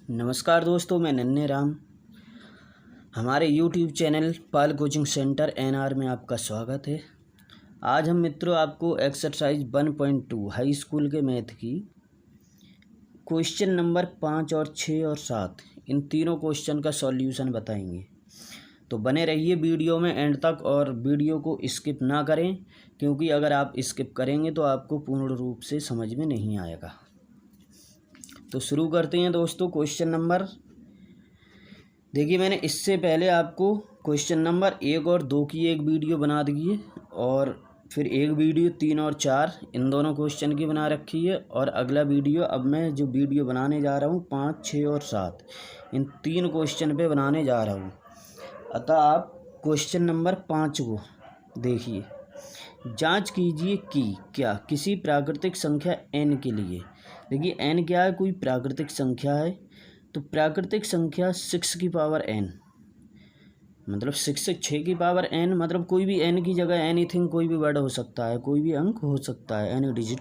नमस्कार दोस्तों, मैं नन्हे राम। हमारे YouTube चैनल पाल कोचिंग सेंटर NR में आपका स्वागत है। आज हम मित्रों आपको एक्सरसाइज 1.2 हाई स्कूल के मैथ की क्वेश्चन नंबर 5 और 6 और 7 इन तीनों क्वेश्चन का सॉल्यूशन बताएंगे। तो बने रहिए वीडियो में एंड तक और वीडियो को स्किप ना करें, क्योंकि अगर आप स्किप करेंगे तो आपको पूर्ण रूप से समझ में नहीं आएगा। तो शुरू करते हैं दोस्तों। क्वेश्चन नंबर देखिए, मैंने इससे पहले आपको क्वेश्चन नंबर 1 और 2 की एक वीडियो बना दी है और फिर एक वीडियो 3 और 4 इन दोनों क्वेश्चन की बना रखी है। और अगला वीडियो अब मैं जो वीडियो बनाने जा रहा हूँ 5, 6 और 7 इन तीन क्वेश्चन पे बनाने जा रहा हूँ। अतः आप क्वेश्चन नंबर 5 को देखिए। जांच कीजिए कि क्या किसी प्राकृतिक संख्या n के लिए, देखिए n क्या है, कोई प्राकृतिक संख्या है। तो प्राकृतिक संख्या 6 की पावर n मतलब 6 से 6 की पावर n मतलब कोई भी n की जगह एनीथिंग कोई भी वर्ड हो सकता है, कोई भी अंक हो सकता है, एनी डिजिट।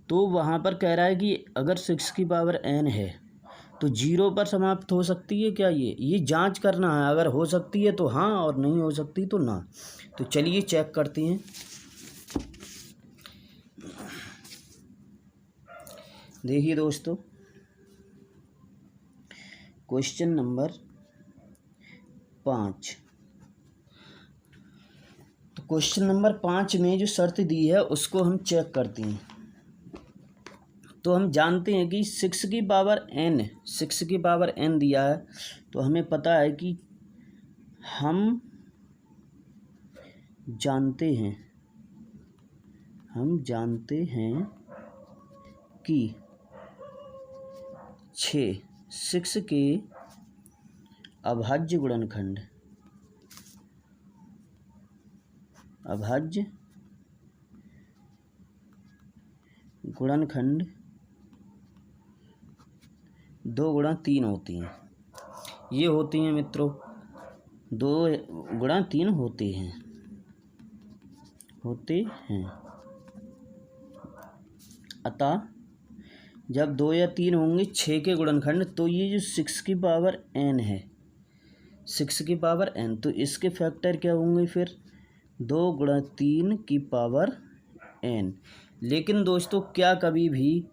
तो वहाँ पर कह रहा है कि अगर 6 की पावर n है तो 0 पर समाप्त हो सकती है क्या, ये जांच करना है। अगर हो सकती है तो हाँ, और नहीं हो सकती तो ना। तो चलिए चेक करते हैं। देखिए दोस्तों, क्वेश्चन नंबर 5। तो क्वेश्चन नंबर 5 में जो शर्त दी है उसको हम चेक करते हैं। तो हम जानते हैं कि 6 की पावर n दिया है। तो हमें पता है कि हम जानते हैं कि 6 के अभाज्य गुणनखंड 2 गुणा 3 होती हैं। ये होती हैं मित्रों 2 गुणा 3 होते हैं। अतः जब 2 या 3 होंगे 6 के गुणनखंड, तो ये जो 6 की पावर n है, 6 की पावर n, तो इसके फैक्टर क्या होंगे फिर 2 गुणा 3 की पावर n। लेकिन दोस्तों क्या कभी भी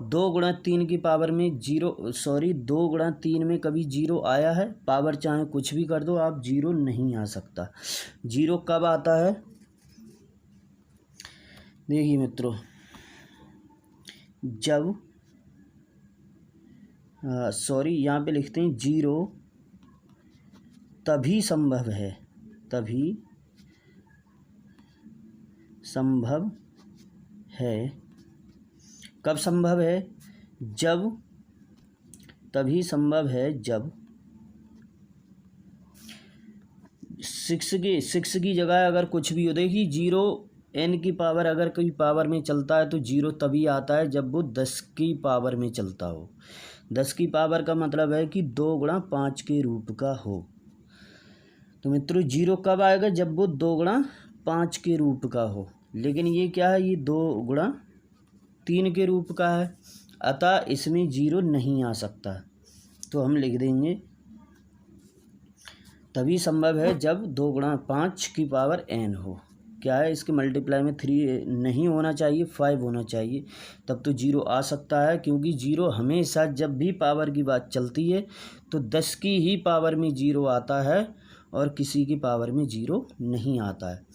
2 गुणा 3 की पावर में 2 गुणा 3 में कभी 0 आया है? पावर चाहे कुछ भी कर दो आप, 0 नहीं आ सकता। 0 कब आता है? देखिए मित्रों, जब यहाँ पे लिखते हैं 0 तभी संभव है। कब संभव है? तभी संभव है जब 6 की जगह अगर कुछ भी हो। देखिए 0 n की पावर अगर कोई पावर में चलता है तो 0 तभी आता है जब वो 10 की पावर में चलता हो। 10 की पावर का मतलब है कि 2 गुणा 5 के रूप का हो। तो मित्रों 0 कब आएगा? जब वो 2 गुणा 5 के रूप का हो। लेकिन ये क्या है, ये 2 गुणा 3 के रूप का है, अतः इसमें 0 नहीं आ सकता। तो हम लिख देंगे तभी संभव है जब 2 गुणा 5 की पावर n हो। क्या है, इसके मल्टीप्लाई में 3 नहीं होना चाहिए, 5 होना चाहिए, तब तो 0 आ सकता है। क्योंकि 0 हमेशा जब भी पावर की बात चलती है तो 10 की ही पावर में 0 आता है और किसी की पावर में 0 नहीं आता है।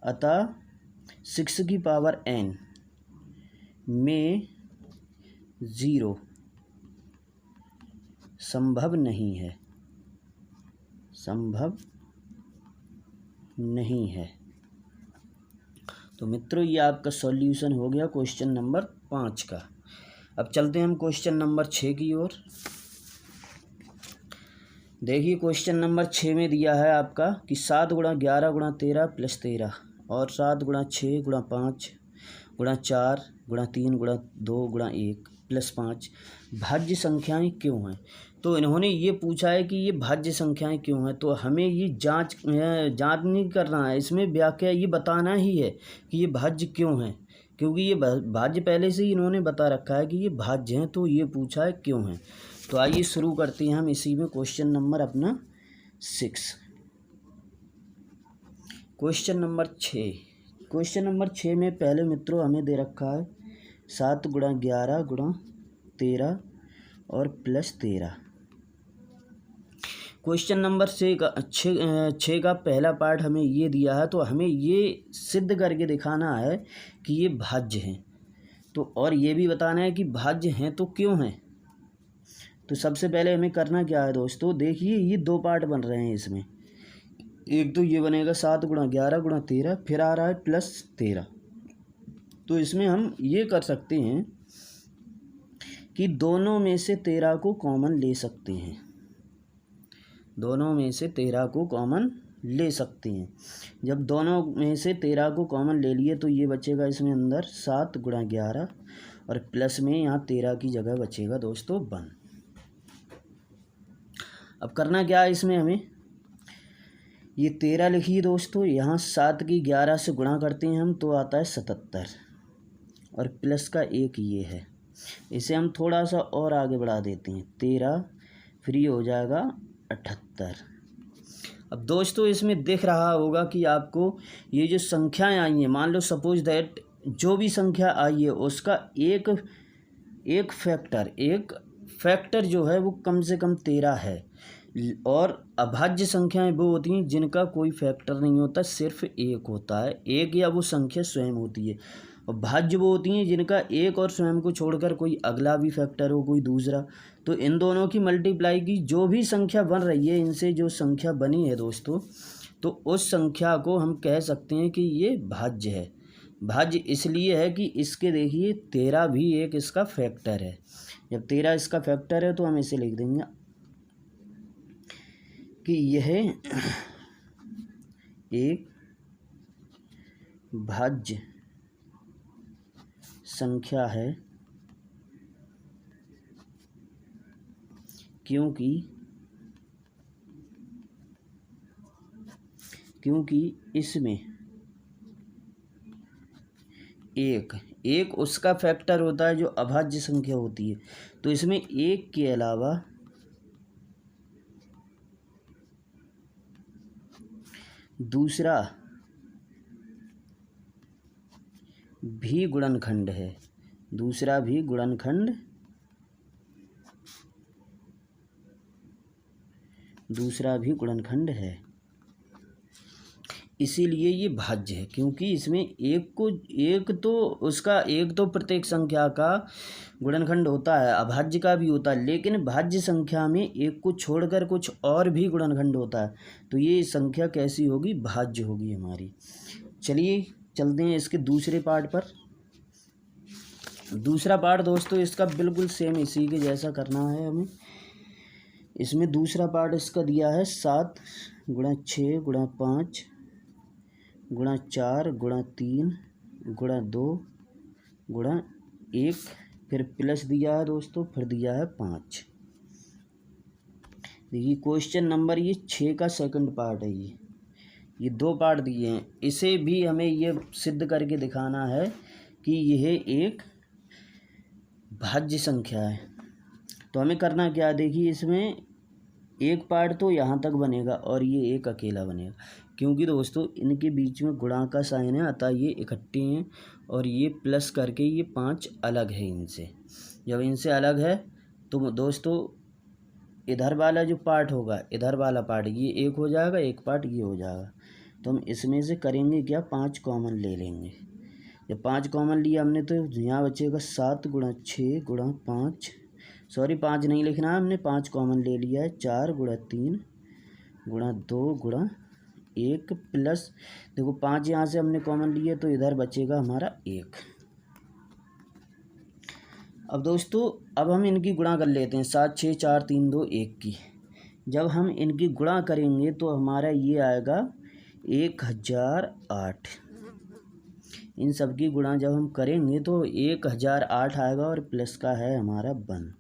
अतः 6 की पावर n में 0 संभव नहीं है। तो मित्रों ये आपका सॉल्यूशन हो गया क्वेश्चन नंबर 5 का। अब चलते हैं हम क्वेश्चन नंबर 6 की ओर। देखिए क्वेश्चन नंबर 6 में दिया है आपका कि 7 गुणा 11 गुणा 13 प्लस 13 और 7 गुणा 6 गुणा 5 गुणा 4 गुणा 3 गुणा 2 गुणा 1 प्लस 5 भाज्य संख्याएं क्यों हैं। तो इन्होंने ये पूछा है कि ये भाज्य संख्याएं क्यों हैं। तो हमें ये जांच नहीं करना है, इसमें व्याख्या ये बताना ही है कि ये भाज्य क्यों हैं। क्योंकि ये भाज्य पहले से ही इन्होंने बता रखा है कि ये भाज्य हैं, तो ये पूछा है क्यों है। तो आइए शुरू करते हैं हम इसी में क्वेश्चन नंबर अपना 6। Question number 6। क्वेश्चन नंबर 6 में पहले मित्रों हमें दे रखा है 7 गुणा 11 गुणा 13 और प्लस 13। क्वेश्चन नंबर 6 का पहला पार्ट हमें ये दिया है, तो हमें ये सिद्ध करके दिखाना है कि ये भाज्य हैं। तो और ये भी बताना है कि भाज्य हैं तो क्यों हैं। तो सबसे पहले हमें करना क्या है दोस्तों, देखिए ये दो पार्ट बन रहे हैं इसमें। एक तो ये बनेगा 7 गुणा 11 गुणा 13, फिर आ रहा है प्लस 13। तो इसमें हम ये कर सकते हैं कि दोनों में से 13 को कॉमन ले सकते हैं। दोनों में से 13 को कॉमन ले सकते हैं। जब दोनों में से 13 को कॉमन ले लिए तो ये बचेगा इसमें अंदर 7 गुणा 11 और प्लस में यहाँ 13 की जगह बचेगा दोस्तों 1। अब करना क्या है इसमें हमें, ये 13 लिखिए दोस्तों, यहाँ 7 की 11 से गुणा करते हैं हम तो आता है 77 और प्लस का 1 ये है। इसे हम थोड़ा सा और आगे बढ़ा देते हैं, 13 फ्री हो जाएगा 78। अब दोस्तों इसमें दिख रहा होगा कि आपको ये जो संख्याएं आई हैं, मान लो सपोज दैट जो भी संख्या आई है उसका एक फैक्टर जो है वो कम से कम 13 है। और अभाज्य संख्याएं वो होती हैं जिनका कोई फैक्टर नहीं होता, सिर्फ एक होता है, एक या वो संख्या स्वयं होती है। और भाज्य वो होती हैं जिनका एक और स्वयं को छोड़कर कोई अगला भी फैक्टर हो, कोई दूसरा। तो इन दोनों की मल्टीप्लाई की जो भी संख्या बन रही है, इनसे जो संख्या बनी है दोस्तों, तो उस संख्या को हम कह सकते हैं कि ये भाज्य है। भाज्य इसलिए है कि इसके देखिए 13 भी एक इसका फैक्टर है। जब 13 इसका फैक्टर है तो हम इसे लिख देंगे कि यह एक भाज्य संख्या है क्योंकि इसमें एक उसका फैक्टर होता है जो अभाज्य संख्या होती है। तो इसमें एक के अलावा दूसरा भी गुणनखंड है, दूसरा भी गुणनखंड है। इसीलिए ये भाज्य है, क्योंकि इसमें एक तो प्रत्येक संख्या का गुणनखंड होता है, अभाज्य का भी होता है, लेकिन भाज्य संख्या में एक को छोड़कर कुछ और भी गुणनखंड होता है। तो ये संख्या कैसी होगी, भाज्य होगी हमारी। चलिए चलते हैं इसके दूसरे पार्ट पर। दूसरा पार्ट दोस्तों इसका बिल्कुल सेम इसी के जैसा करना है हमें। इसमें दूसरा पार्ट इसका दिया है 7 गुणा 6 गुणा 5 गुणा 4 गुणा 3 गुणा 2 गुणा 1, फिर प्लस दिया है दोस्तों, फिर दिया है 5। देखिए क्वेश्चन नंबर ये 6 का सेकंड पार्ट है। ये दो पार्ट दिए हैं, इसे भी हमें ये सिद्ध करके दिखाना है कि यह एक भाज्य संख्या है। तो हमें करना क्या, देखिए इसमें एक पार्ट तो यहाँ तक बनेगा और ये एक अकेला बनेगा, क्योंकि दोस्तों इनके बीच में गुणा का साइन है, अतः ये इकट्ठे हैं। और ये प्लस करके ये 5 अलग है इनसे। जब इनसे अलग है तो दोस्तों इधर वाला जो पार्ट होगा, इधर वाला पार्ट ये एक हो जाएगा, एक पार्ट ये हो जाएगा। तो हम इसमें से करेंगे क्या, 5 कॉमन ले लेंगे। जब 5 कॉमन लिया हमने तो यहाँ बचेगा 7 गुणा 6 गुणा 5, सॉरी 5 नहीं लिखना है हमने, 5 कॉमन ले लिया है, 4 गुणा 3 गुणा 2 गुणा 1 प्लस, देखो 5 यहाँ से हमने कॉमन लिए तो इधर बचेगा हमारा 1। अब दोस्तों अब हम इनकी गुणा कर लेते हैं, 7 6 4 3 2 1 की। जब हम इनकी गुणा करेंगे तो हमारा ये आएगा 1008। इन सब की गुणा जब हम करेंगे तो 1008 आएगा और प्लस का है हमारा 1।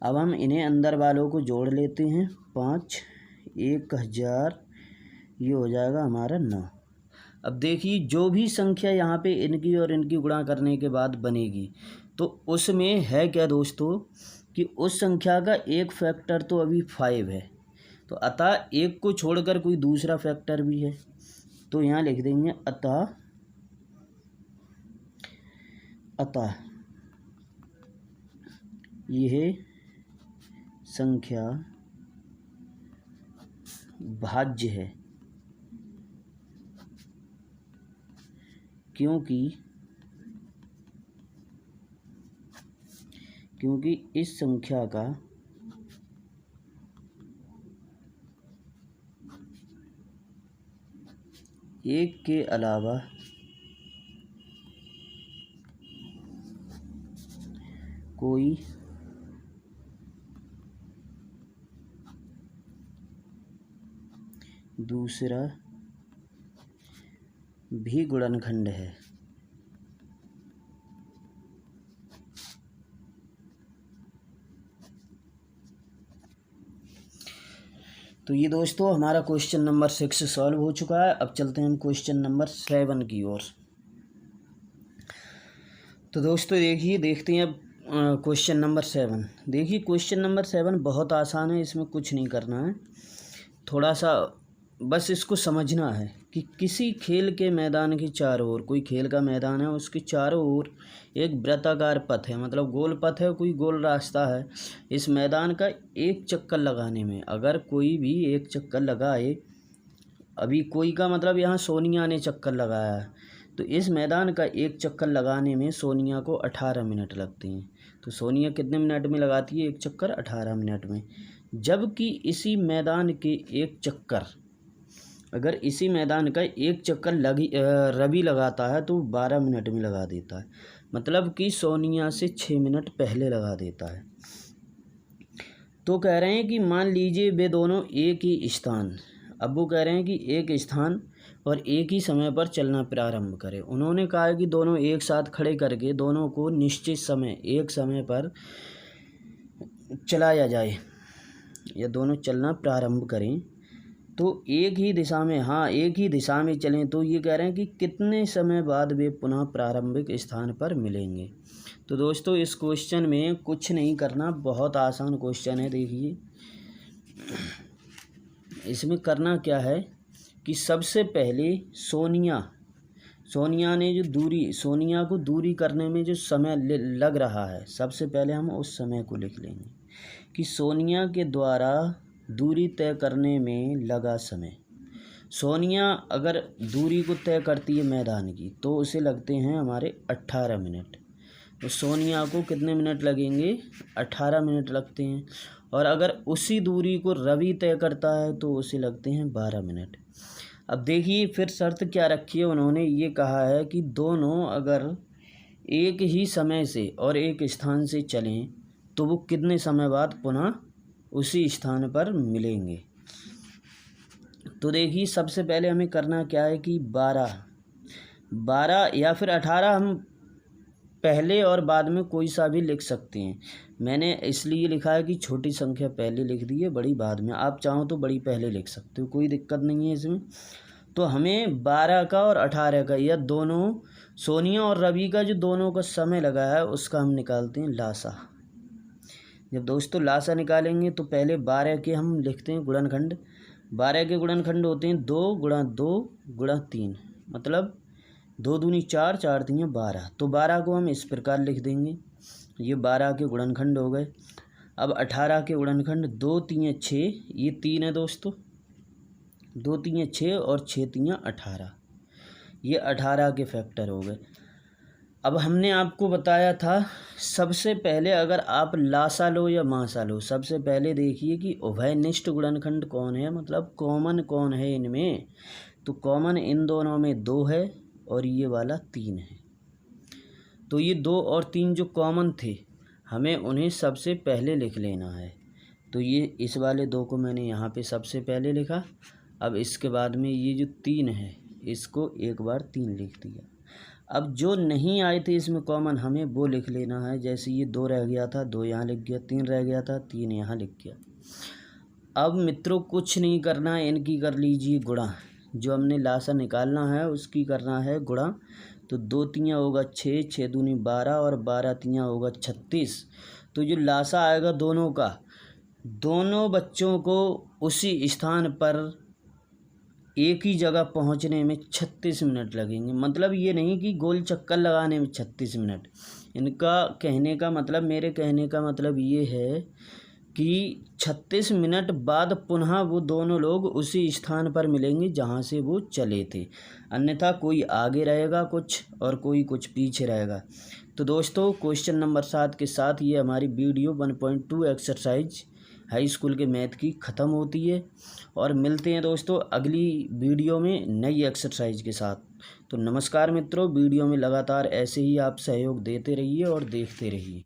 अब हम इन्हें अंदर वालों को जोड़ लेते हैं, 5 1000 ये हो जाएगा हमारा 9। अब देखिए जो भी संख्या यहाँ पे इनकी और इनकी गुणा करने के बाद बनेगी तो उसमें है क्या दोस्तों कि उस संख्या का एक फैक्टर तो अभी 5 है, तो अतः एक को छोड़कर कोई दूसरा फैक्टर भी है, तो यहाँ लिख देंगे अतः यह संख्या भाज्य है, क्योंकि इस संख्या का एक के अलावा कोई दूसरा भी गुणनखंड है। तो ये दोस्तों हमारा क्वेश्चन नंबर 6 सॉल्व हो चुका है। अब चलते हैं हम क्वेश्चन नंबर 7 की ओर। तो दोस्तों देखते हैं अब क्वेश्चन नंबर 7। देखिए क्वेश्चन नंबर 7 बहुत आसान है, इसमें कुछ नहीं करना है, थोड़ा सा बस इसको समझना है कि किसी खेल के मैदान के चारों ओर, कोई खेल का मैदान है उसके चारों ओर एक वृत्ताकार पथ है, मतलब गोल पथ है, कोई गोल रास्ता है। इस मैदान का एक चक्कर लगाने में अगर कोई भी एक चक्कर लगाए, अभी कोई का मतलब यहाँ सोनिया ने चक्कर लगाया है, तो इस मैदान का एक चक्कर लगाने में सोनिया को 18 मिनट लगते हैं। तो सोनिया कितने मिनट में लगाती है एक चक्कर? 18 मिनट में। जबकि इसी मैदान के एक चक्कर, अगर इसी मैदान का एक चक्कर रवि लगाता है तो 12 मिनट में लगा देता है, मतलब कि सोनिया से 6 मिनट पहले लगा देता है। तो कह रहे हैं कि मान लीजिए वे दोनों एक ही स्थान, अब वो कह रहे हैं कि एक स्थान और एक ही समय पर चलना प्रारंभ करें। उन्होंने कहा है कि दोनों एक साथ खड़े करके दोनों को निश्चित समय, एक समय पर चलाया जाए या दोनों चलना प्रारंभ करें, तो एक ही दिशा में, हाँ एक ही दिशा में चलें, तो ये कह रहे हैं कि कितने समय बाद वे पुनः प्रारंभिक स्थान पर मिलेंगे। तो दोस्तों इस क्वेश्चन में कुछ नहीं करना, बहुत आसान क्वेश्चन है। देखिए इसमें करना क्या है कि सबसे पहले सोनिया ने जो दूरी, सोनिया को दूरी करने में जो समय लग रहा है, सबसे पहले हम उस समय को लिख लेंगे कि सोनिया के द्वारा दूरी तय करने में लगा समय। सोनिया अगर दूरी को तय करती है मैदान की तो उसे लगते हैं हमारे 18 मिनट, तो सोनिया को कितने मिनट लगेंगे? 18 मिनट लगते हैं। और अगर उसी दूरी को रवि तय करता है तो उसे लगते हैं 12 मिनट। अब देखिए फिर शर्त क्या रखी है उन्होंने, ये कहा है कि दोनों अगर एक ही समय से और एक स्थान से चलें तो वो कितने समय बाद पुनः उसी स्थान पर मिलेंगे। तो देखिए सबसे पहले हमें करना क्या है कि 12 या फिर 18 हम पहले और बाद में कोई सा भी लिख सकते हैं। मैंने इसलिए लिखा है कि छोटी संख्या पहले लिख दी है, बड़ी बाद में। आप चाहो तो बड़ी पहले लिख सकते हो, कोई दिक्कत नहीं है इसमें। तो हमें 12 का और 18 का, या दोनों सोनिया और रवि का जो दोनों का समय लगा है उसका हम निकालते हैं लासा। जब दोस्तों लासा निकालेंगे तो पहले 12 के हम लिखते हैं गुणनखंड। 12 के गुणनखंड होते हैं 2 गुणा 2 गुणा 3, मतलब 2 दूनी 4, 4 तीन 12। तो 12 को हम इस प्रकार लिख देंगे, ये 12 के गुणनखंड हो गए। अब 18 के गुणनखंड 2 तीन 6, ये 3 है दोस्तों, 2 तीन 6 और 6 तीन 18, ये 18 के फैक्टर हो गए। अब हमने आपको बताया था सबसे पहले अगर आप लासा लो या मासा लो, सबसे पहले देखिए कि उभयनिष्ठ गुणनखंड कौन है, मतलब कॉमन कौन है इनमें। तो कॉमन इन दोनों में 2 है और ये वाला 3 है। तो ये 2 और 3 जो कॉमन थे हमें उन्हें सबसे पहले लिख लेना है। तो ये इस वाले 2 को मैंने यहाँ पे सबसे पहले लिखा। अब इसके बाद में ये जो 3 है इसको एक बार 3 लिख दिया। अब जो नहीं आए थे इसमें कॉमन हमें वो लिख लेना है। जैसे ये 2 रह गया था, 2 यहाँ लिख गया, 3 रह गया था, 3 यहाँ लिख गया। अब मित्रों कुछ नहीं करना है, इनकी कर लीजिए गुणा। जो हमने लासा निकालना है उसकी करना है गुणा। तो 2 तियाँ होगा 6, 6 दूनी 12 और 12 तियाँ होगा 36। तो जो लासा आएगा दोनों का, दोनों बच्चों को उसी स्थान पर एक ही जगह पहुंचने में 36 मिनट लगेंगे। मतलब ये नहीं कि गोल चक्कर लगाने में 36 मिनट। इनका कहने का मतलब, मेरे कहने का मतलब ये है कि 36 मिनट बाद पुनः वो दोनों लोग उसी स्थान पर मिलेंगे जहाँ से वो चले थे। अन्यथा कोई आगे रहेगा कुछ और कोई कुछ पीछे रहेगा। तो दोस्तों क्वेश्चन नंबर 7 के साथ ये हमारी वीडियो 1.2 एक्सरसाइज हाई स्कूल के मैथ की ख़त्म होती है। और मिलते हैं दोस्तों अगली वीडियो में नई एक्सरसाइज के साथ। तो नमस्कार मित्रों, वीडियो में लगातार ऐसे ही आप सहयोग देते रहिए और देखते रहिए।